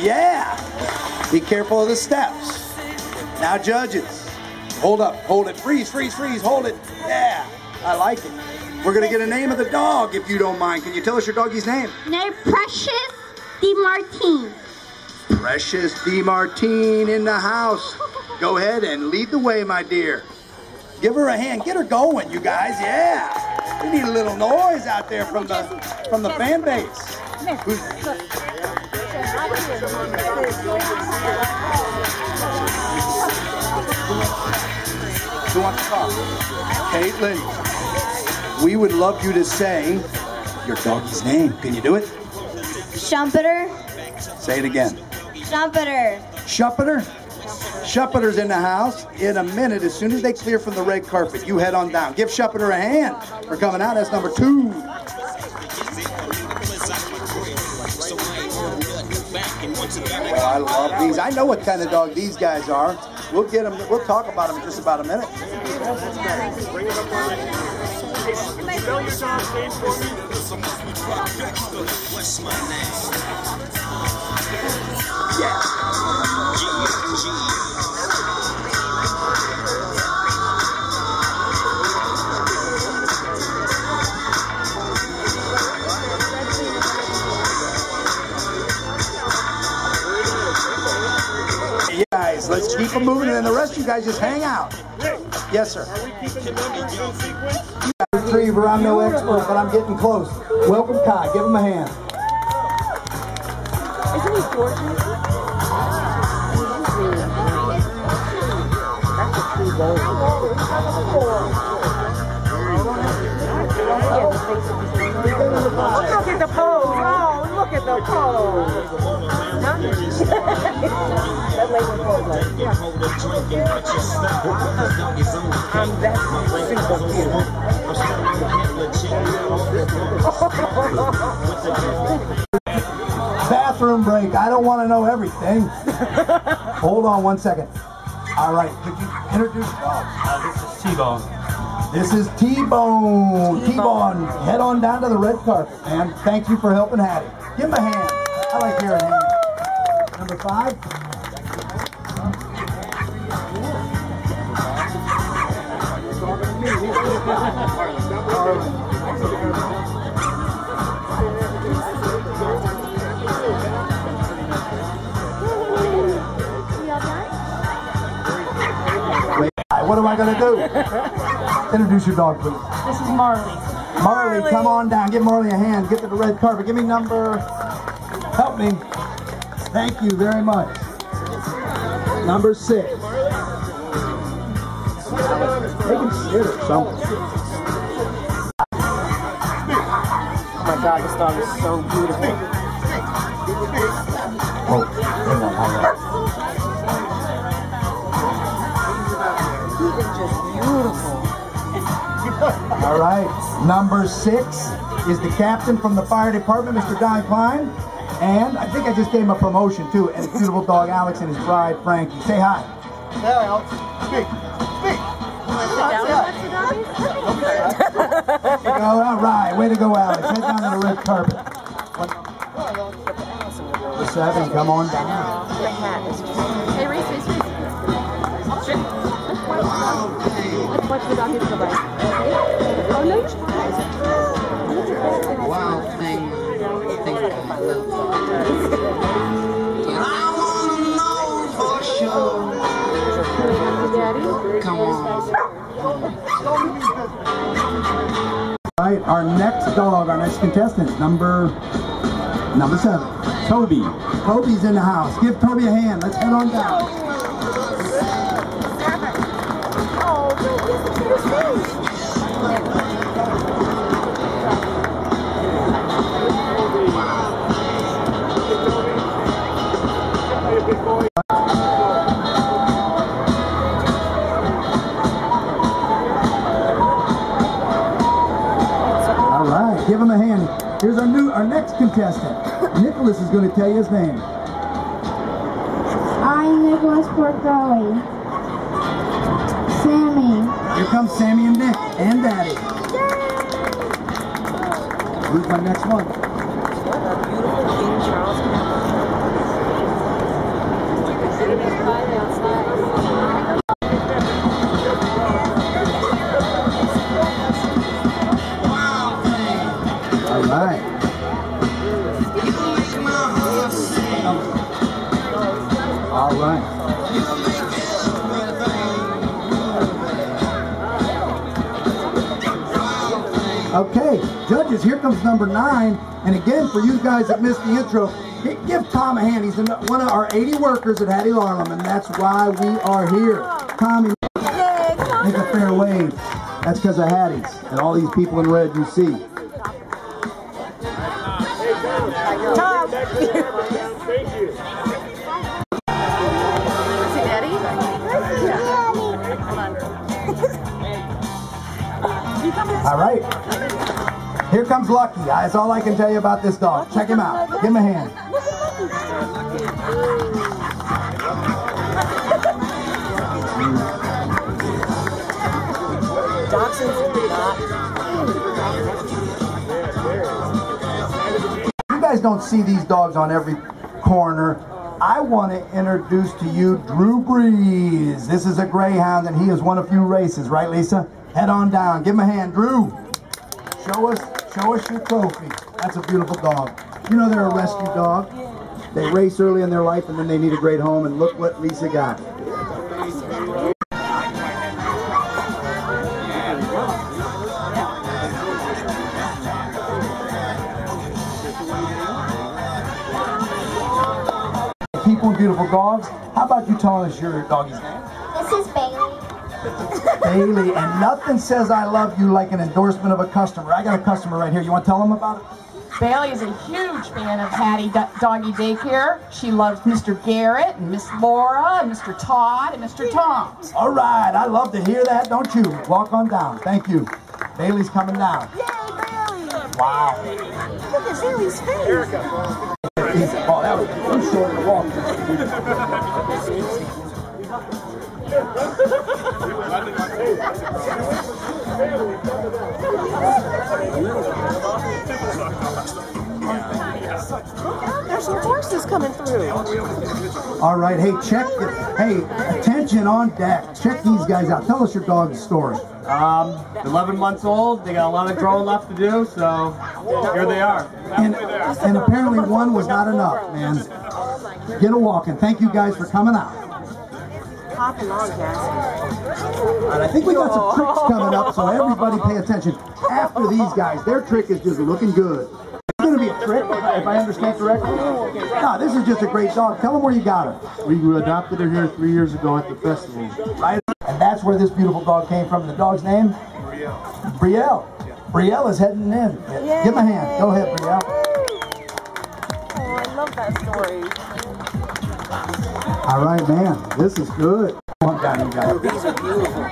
Yeah. Be careful of the steps. Now judges. Hold up. Hold it. Freeze, freeze, freeze. Hold it. Yeah. I like it. We're going to get a name of the dog, if you don't mind. Can you tell us your doggy's name? Named Precious DeMartine. Precious DeMartine in the house. Go ahead and lead the way, my dear. Give her a hand. Get her going, you guys. Yeah. We need a little noise out there from the fan base. Who wants to talk? Caitlin, we would love you to say your doggy's name. Can you do it? Schumpeter. Say it again. Schumpeter. Schumpeter? Schumpeter's in the house. In a minute, as soon as they clear from the red carpet, you head on down. Give Schumpeter a hand for coming out. That's number 2. Well, I love these. I know what kind of dog these guys are. We'll get them. We'll talk about them in just about a minute. Spell your dog's name for me. Yeah. Guys, let's keep them moving, and then the rest of you guys just hang out. Yes, sir. Are we keeping the numbers in sequence? Retriever, I'm no expert, but I'm getting close. Welcome, Kai. Give him a hand. Isn't he gorgeous? Look at the pose. Oh, look at the pose. That lady pose like, I'm that super cute. Bathroom break. I don't want to know everything. Hold on 1 second. All right. Could you introduce the dog? This is T-Bone. This is T-Bone. T-Bone, head on down to the red carpet, man. Thank you for helping Hattie. Give him a hand. I like hearing him. Number 5. What am I going to do? Introduce your dog, please. This is Marley. Marley, come on down. Give Marley a hand. Get to the red carpet. Give me number... Help me. Thank you very much. Number 6. They can sit or something. Oh my God, this dog is so beautiful. Oh, hang on, hold on. Just beautiful. All right, number 6 is the captain from the fire department, Mr. Don Klein. And I think I just gave him a promotion too. And his beautiful dog Alex and his bride Frankie. Say hi. Hey, Alex. Speak. All right, way to go, Alex. Head down to the red carpet. Number 7, come on down. Hey, Reese. Let's watch the dog go by. Oh, no. Wow, thing I love. I wanna know for sure. Come on. All right, our next dog, our next contestant, number 7. Toby. Toby's in the house. Give Toby a hand. Let's head on down. All right, give him a hand. Here's our next contestant. Nicholas is going to tell you his name. I'm Nicholas Porcelli. Sammy. Here comes Sammy and Nick and Daddy. Who's my next one? What a beautiful King Charles. All right. Okay, judges, here comes number 9. And again, for you guys that missed the intro, give Tom a hand. He's one of our 80 workers at Hattie Larlam, and that's why we are here. Tommy, make a fair wave. That's because of Hattie's and all these people in red you see. Tom. Thank you. See Daddy? All right. Here comes Lucky. That's all I can tell you about this dog. Check him out. Give him a hand. You guys don't see these dogs on every corner. I want to introduce to you Drew Breeze. This is a greyhound, and he has won a few races, right, Lisa? Head on down. Give him a hand, Drew. Show us your trophy. That's a beautiful dog. You know they're a rescue dog. They race early in their life, and then they need a great home. And look what Lisa got. People and beautiful dogs. How about you telling us your doggy's name? This is Bailey. Bailey, and nothing says I love you like an endorsement of a customer. I got a customer right here. You want to tell them about it? Bailey is a huge fan of Hattie Doggy Daycare. She loves Mr. Garrett and Miss Laura and Mr. Todd and Mr. Tom. All right, I love to hear that, don't you? Walk on down. Thank you. Bailey's coming down. Yay, Bailey! Wow. Look at Bailey's face. Oh, that was too short to walk. There's some horses coming through. All right, hey, hey, attention on deck. Check these guys out. Tell us your dog's story. 11 months old. They got a lot of growing left to do, so here they are. And apparently one was not enough, man. Get a walking. Thank you guys for coming out. Hopping on, And I think we got some tricks coming up, so everybody pay attention. After these guys, their trick is just looking good. It's going to be a trick, if I understand correctly. No, this is just a great dog. Tell them where you got her. We adopted her here 3 years ago at the festival. Right? And that's where this beautiful dog came from. The dog's name? Brielle. Brielle is heading in. Yay. Give him a hand. Go ahead, Brielle. Oh, I love that story. All right, man. This is good. Come on down, you guys. These are beautiful.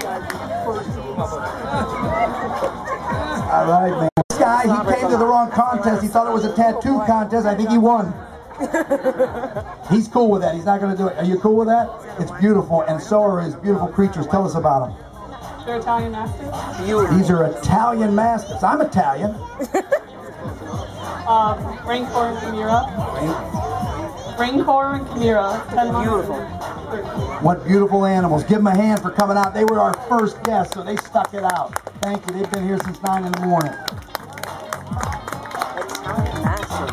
All right, man. This guy, he came to the wrong contest. He thought it was a tattoo contest. I think he won. He's cool with that. He's not going to do it. Are you cool with that? It's beautiful, and so are his beautiful creatures. Tell us about them. They're Italian Mastiffs. These are Italian Mastiffs. I'm Italian. Rancor and Chimera. Rancor and Chimera. 10 months. Beautiful. What beautiful animals. Give them a hand for coming out. They were our first guests, so they stuck it out. Thank you. They've been here since 9 in the morning. Italian massive.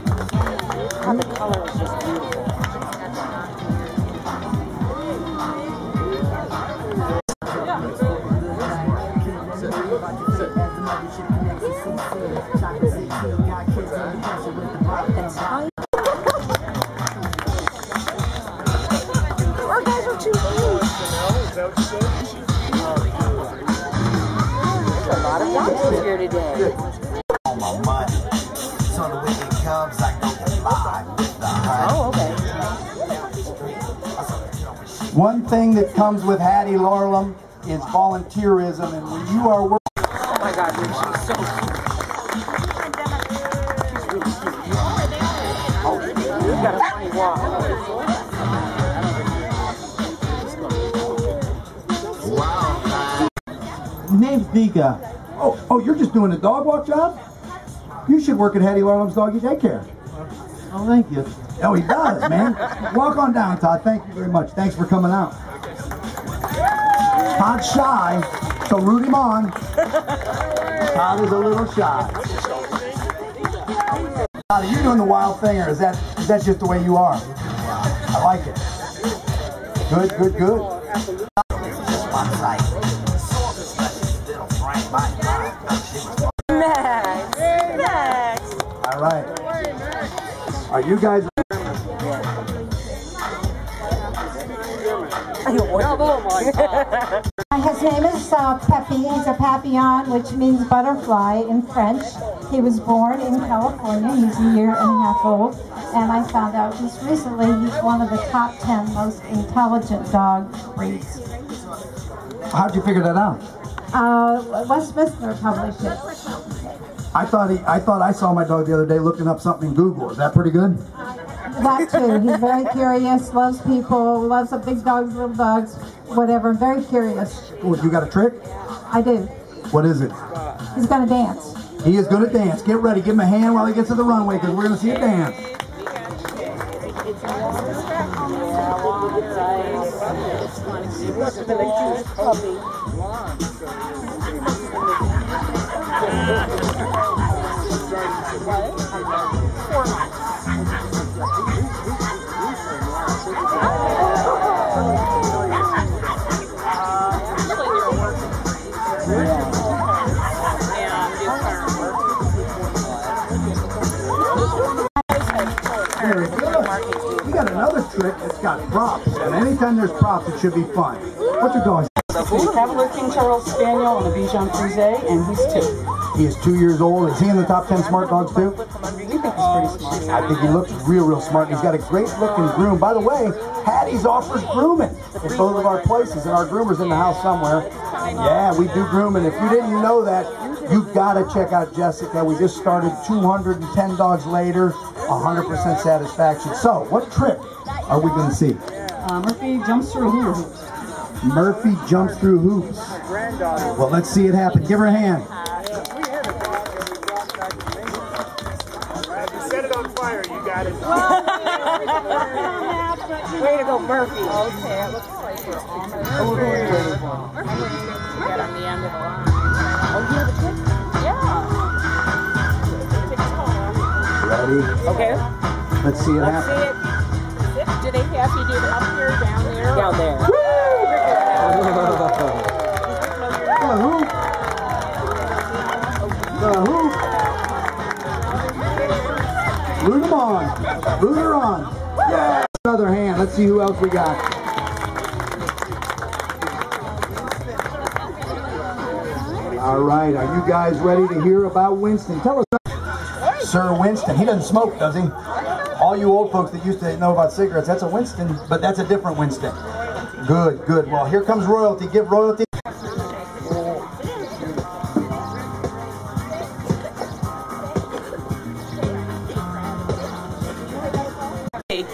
And the color is just beautiful. Our guys are too cute. There's a lot of dogs here today. On my money. So the when it comes, I go live with the honey. Oh, okay. One thing that comes with Hattie Larlam is volunteerism, and when you are working... Oh my God, dude, she's so cute. She's really cute. Oh, you've got a funny walk. Name's Vika. Oh, you're just doing a dog walk job? You should work at Hattie Larlam's Doggy Daycare. Oh, thank you. Oh, he does, man. Walk on down, Todd. Thank you very much. Thanks for coming out. Todd's shy, so root him on. Todd is a little shy. Are you doing the wild thing, or is that just the way you are? I like it. Good, good, good. Next. All right. Are you guys? His name is Pepe. He's a papillon, which means butterfly in French. He was born in California. He's a year and a half old. And I found out just recently he's one of the top 10 most intelligent dog breeds. How'd you figure that out? Westminster published it. I thought I saw my dog the other day looking up something in Google. Is that pretty good? That too. He's very curious, loves people, loves the big dogs, little dogs, whatever. Very curious. Oh, you got a trick? I do. What is it? He's going to dance. He is going to dance. Get ready. Give him a hand while he gets to the runway, because we're going to see a dance. Very good. We got another trick that's got props, and anytime there's props, it should be fun. What's your dog? Cavalier King Charles Spaniel and a Bichon Frise, and he's 2. He is 2 years old. Is he in the top 10 smart dogs too? We think he's pretty smart. I think he looks real smart. He's got a great looking groom. By the way, Hattie's offers grooming at both of our places, and our groomer's in the house somewhere. Yeah, we do grooming. If you didn't know that, you've got to check out Jessica. We just started 210 dogs later, 100% satisfaction. So, what trick are we going to see? Murphy jumps through hoops. Murphy jumps through hoops. Well, let's see it happen. Give her a hand. Set it on fire, you got it. Way to go, Murphy. Okay, it looks like we're almost there. Get on the end of the line. Oh, you have a trick? Yeah. Ready? Okay. Let's see it Let's happen. see it. Do they have you do it up here, down there? Down there. The hoop. The hoop. Root them on. Root her on. Yeah. Another hand. Let's see who else we got. All right. Are you guys ready to hear about Winston? Tell us. Sir Winston. He doesn't smoke, does he? All you old folks that used to know about cigarettes, that's a Winston, but that's a different Winston. Good, good. Well, here comes Royalty. Give Royalty.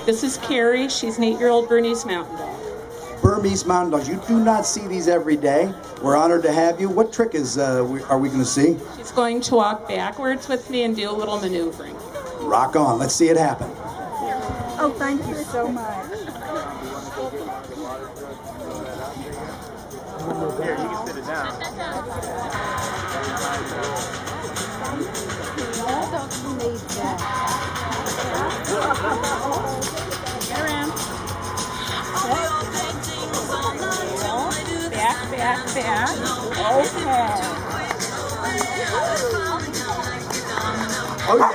This is Carrie. She's an 8-year-old Bernese Mountain Dog. Burmese Mountain Dogs. You do not see these every day. We're honored to have you. What trick is are we going to see? She's going to walk backwards with me and do a little maneuvering. Rock on. Let's see it happen. Oh, thank you so much. Here, you can sit it down. Back. Okay. Oh, yeah.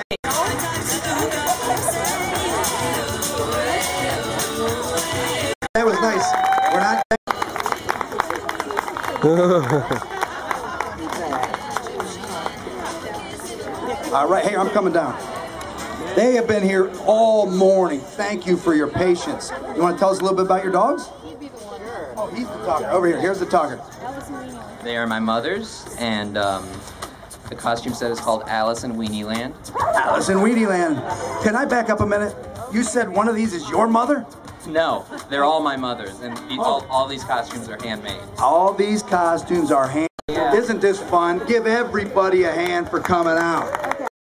That was nice. We're not. All right, hey, I'm coming down. They have been here all morning. Thank you for your patience. You want to tell us a little bit about your dogs? Oh, he's the talker. Over here. Here's the talker. They are my mother's, and the costume set is called Alice in Weenie Land. Alice in Weenie Land. Can I back up a minute? You said one of these is your mother? No, they're all my mother's, and all these costumes are handmade. All these costumes are handmade. Yeah. Isn't this fun? Give everybody a hand for coming out.